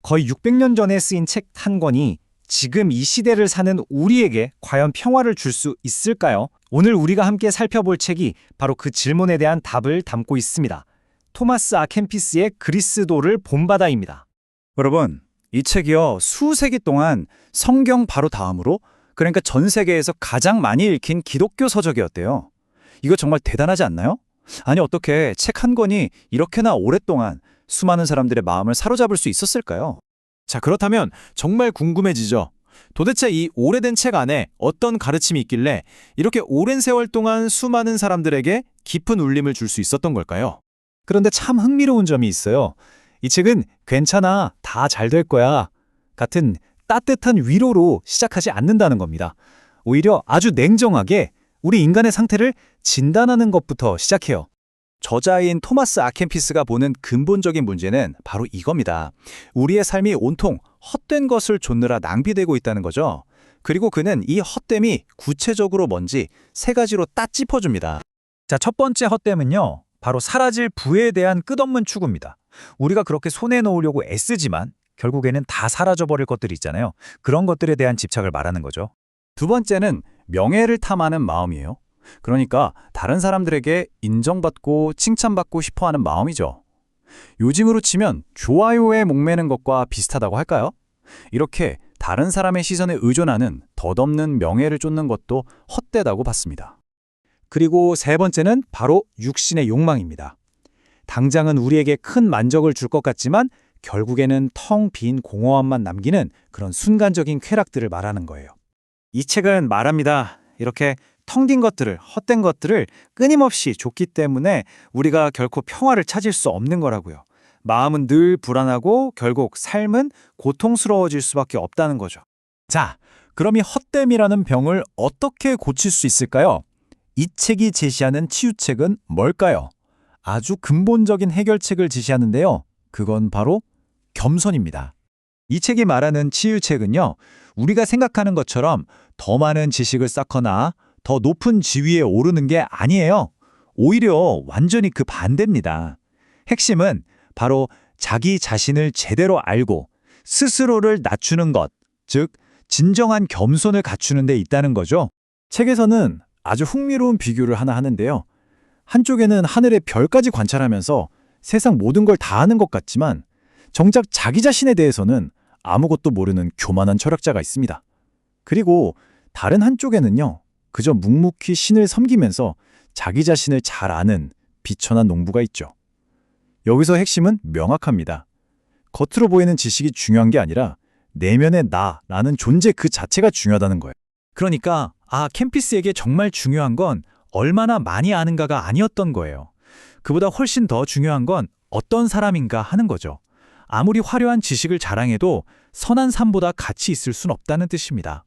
거의 600년 전에 쓰인 책 한 권이 지금 이 시대를 사는 우리에게 과연 평화를 줄 수 있을까요? 오늘 우리가 함께 살펴볼 책이 바로 그 질문에 대한 답을 담고 있습니다. 토마스 아켄피스의 그리스도를 본바다입니다. 여러분, 이 책이요, 수세기 동안 성경 바로 다음으로, 그러니까 전 세계에서 가장 많이 읽힌 기독교 서적이었대요. 이거 정말 대단하지 않나요? 아니, 어떻게 책 한 권이 이렇게나 오랫동안 수많은 사람들의 마음을 사로잡을 수 있었을까요? 자, 그렇다면 정말 궁금해지죠. 도대체 이 오래된 책 안에 어떤 가르침이 있길래 이렇게 오랜 세월 동안 수많은 사람들에게 깊은 울림을 줄 수 있었던 걸까요? 그런데 참 흥미로운 점이 있어요. 이 책은 괜찮아, 다 잘 될 거야 같은 따뜻한 위로로 시작하지 않는다는 겁니다. 오히려 아주 냉정하게 우리 인간의 상태를 진단하는 것부터 시작해요. 저자인 토마스 아켄피스가 보는 근본적인 문제는 바로 이겁니다. 우리의 삶이 온통 헛된 것을 좇느라 낭비되고 있다는 거죠. 그리고 그는 이 헛됨이 구체적으로 뭔지 세 가지로 딱 짚어줍니다. 자, 첫 번째 헛됨은요, 바로 사라질 부에 대한 끝없는 추구입니다. 우리가 그렇게 손해놓으려고 애쓰지만 결국에는 다 사라져버릴 것들이 있잖아요. 그런 것들에 대한 집착을 말하는 거죠. 두 번째는 명예를 탐하는 마음이에요. 그러니까 다른 사람들에게 인정받고 칭찬받고 싶어하는 마음이죠. 요즘으로 치면 좋아요에 목매는 것과 비슷하다고 할까요? 이렇게 다른 사람의 시선에 의존하는 덧없는 명예를 쫓는 것도 헛되다고 봤습니다. 그리고 세 번째는 바로 육신의 욕망입니다. 당장은 우리에게 큰 만족을 줄 것 같지만 결국에는 텅 빈 공허함만 남기는 그런 순간적인 쾌락들을 말하는 거예요. 이 책은 말합니다. 이렇게 텅 빈 것들을, 헛된 것들을 끊임없이 줬기 때문에 우리가 결코 평화를 찾을 수 없는 거라고요. 마음은 늘 불안하고 결국 삶은 고통스러워질 수밖에 없다는 거죠. 자, 그럼 이 헛됨이라는 병을 어떻게 고칠 수 있을까요? 이 책이 제시하는 치유책은 뭘까요? 아주 근본적인 해결책을 제시하는데요. 그건 바로 겸손입니다. 이 책이 말하는 치유책은요, 우리가 생각하는 것처럼 더 많은 지식을 쌓거나 더 높은 지위에 오르는 게 아니에요. 오히려 완전히 그 반대입니다. 핵심은 바로 자기 자신을 제대로 알고 스스로를 낮추는 것, 즉 진정한 겸손을 갖추는 데 있다는 거죠. 책에서는 아주 흥미로운 비교를 하나 하는데요. 한쪽에는 하늘의 별까지 관찰하면서 세상 모든 걸 다 아는 것 같지만 정작 자기 자신에 대해서는 아무것도 모르는 교만한 철학자가 있습니다. 그리고 다른 한쪽에는요, 그저 묵묵히 신을 섬기면서 자기 자신을 잘 아는 비천한 농부가 있죠. 여기서 핵심은 명확합니다. 겉으로 보이는 지식이 중요한 게 아니라 내면의 나라는 존재 그 자체가 중요하다는 거예요. 그러니까 캠피스에게 정말 중요한 건 얼마나 많이 아는가가 아니었던 거예요. 그보다 훨씬 더 중요한 건 어떤 사람인가 하는 거죠. 아무리 화려한 지식을 자랑해도 선한 삶보다 가치 있을 순 없다는 뜻입니다.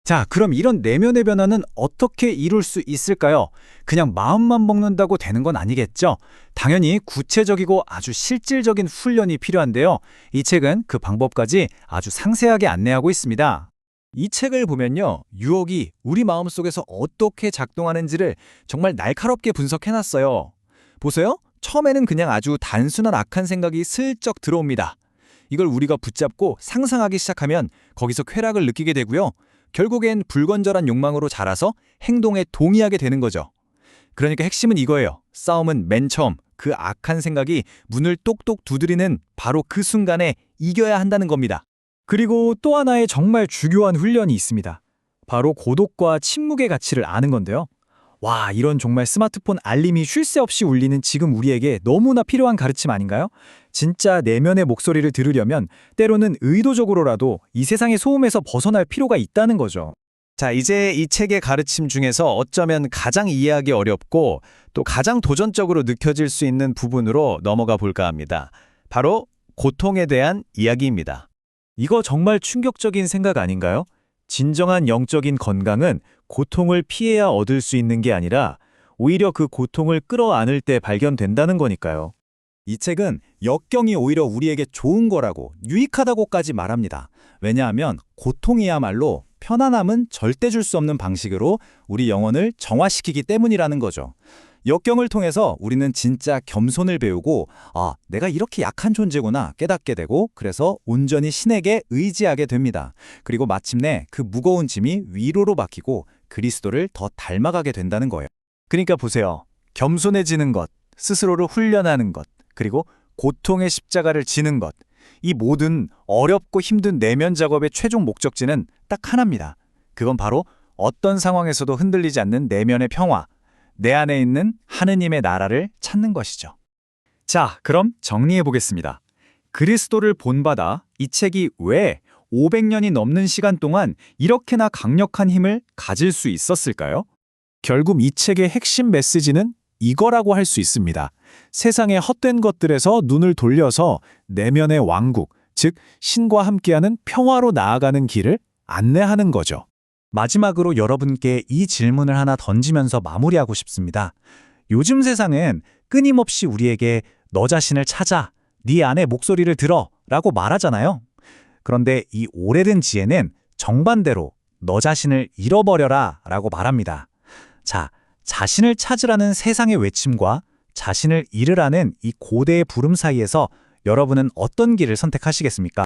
자, 그럼 이런 내면의 변화는 어떻게 이룰 수 있을까요? 그냥 마음만 먹는다고 되는 건 아니겠죠? 당연히 구체적이고 아주 실질적인 훈련이 필요한데요. 이 책은 그 방법까지 아주 상세하게 안내하고 있습니다. 이 책을 보면요, 유혹이 우리 마음속에서 어떻게 작동하는지를 정말 날카롭게 분석해놨어요. 보세요. 처음에는 그냥 아주 단순한 악한 생각이 슬쩍 들어옵니다. 이걸 우리가 붙잡고 상상하기 시작하면 거기서 쾌락을 느끼게 되고요. 결국엔 불건전한 욕망으로 자라서 행동에 동의하게 되는 거죠. 그러니까 핵심은 이거예요. 싸움은 맨 처음 그 악한 생각이 문을 똑똑 두드리는 바로 그 순간에 이겨야 한다는 겁니다. 그리고 또 하나의 정말 중요한 훈련이 있습니다. 바로 고독과 침묵의 가치를 아는 건데요. 와, 이런 정말 스마트폰 알림이 쉴 새 없이 울리는 지금 우리에게 너무나 필요한 가르침 아닌가요? 진짜 내면의 목소리를 들으려면 때로는 의도적으로라도 이 세상의 소음에서 벗어날 필요가 있다는 거죠. 자, 이제 이 책의 가르침 중에서 어쩌면 가장 이해하기 어렵고 또 가장 도전적으로 느껴질 수 있는 부분으로 넘어가 볼까 합니다. 바로 고통에 대한 이야기입니다. 이거 정말 충격적인 생각 아닌가요? 진정한 영적인 건강은 고통을 피해야 얻을 수 있는 게 아니라 오히려 그 고통을 끌어안을 때 발견된다는 거니까요. 이 책은 역경이 오히려 우리에게 좋은 거라고, 유익하다고까지 말합니다. 왜냐하면 고통이야말로 편안함은 절대 줄 수 없는 방식으로 우리 영혼을 정화시키기 때문이라는 거죠. 역경을 통해서 우리는 진짜 겸손을 배우고 내가 이렇게 약한 존재구나 깨닫게 되고 그래서 온전히 신에게 의지하게 됩니다. 그리고 마침내 그 무거운 짐이 위로로 바뀌고 그리스도를 더 닮아가게 된다는 거예요. 그러니까 보세요. 겸손해지는 것, 스스로를 훈련하는 것, 그리고 고통의 십자가를 지는 것. 이 모든 어렵고 힘든 내면 작업의 최종 목적지는 딱 하나입니다. 그건 바로 어떤 상황에서도 흔들리지 않는 내면의 평화, 내 안에 있는 하느님의 나라를 찾는 것이죠. 자, 그럼 정리해 보겠습니다. 그리스도를 본받아 이 책이 왜 500년이 넘는 시간 동안 이렇게나 강력한 힘을 가질 수 있었을까요? 결국 이 책의 핵심 메시지는 이거라고 할 수 있습니다. 세상의 헛된 것들에서 눈을 돌려서 내면의 왕국, 즉 신과 함께하는 평화로 나아가는 길을 안내하는 거죠. 마지막으로 여러분께 이 질문을 하나 던지면서 마무리하고 싶습니다. 요즘 세상은 끊임없이 우리에게 너 자신을 찾아, 네 안의 목소리를 들어 라고 말하잖아요. 그런데 이 오래된 지혜는 정반대로 너 자신을 잃어버려라 라고 말합니다. 자, 자신을 찾으라는 세상의 외침과 자신을 잃으라는 이 고대의 부름 사이에서 여러분은 어떤 길을 선택하시겠습니까?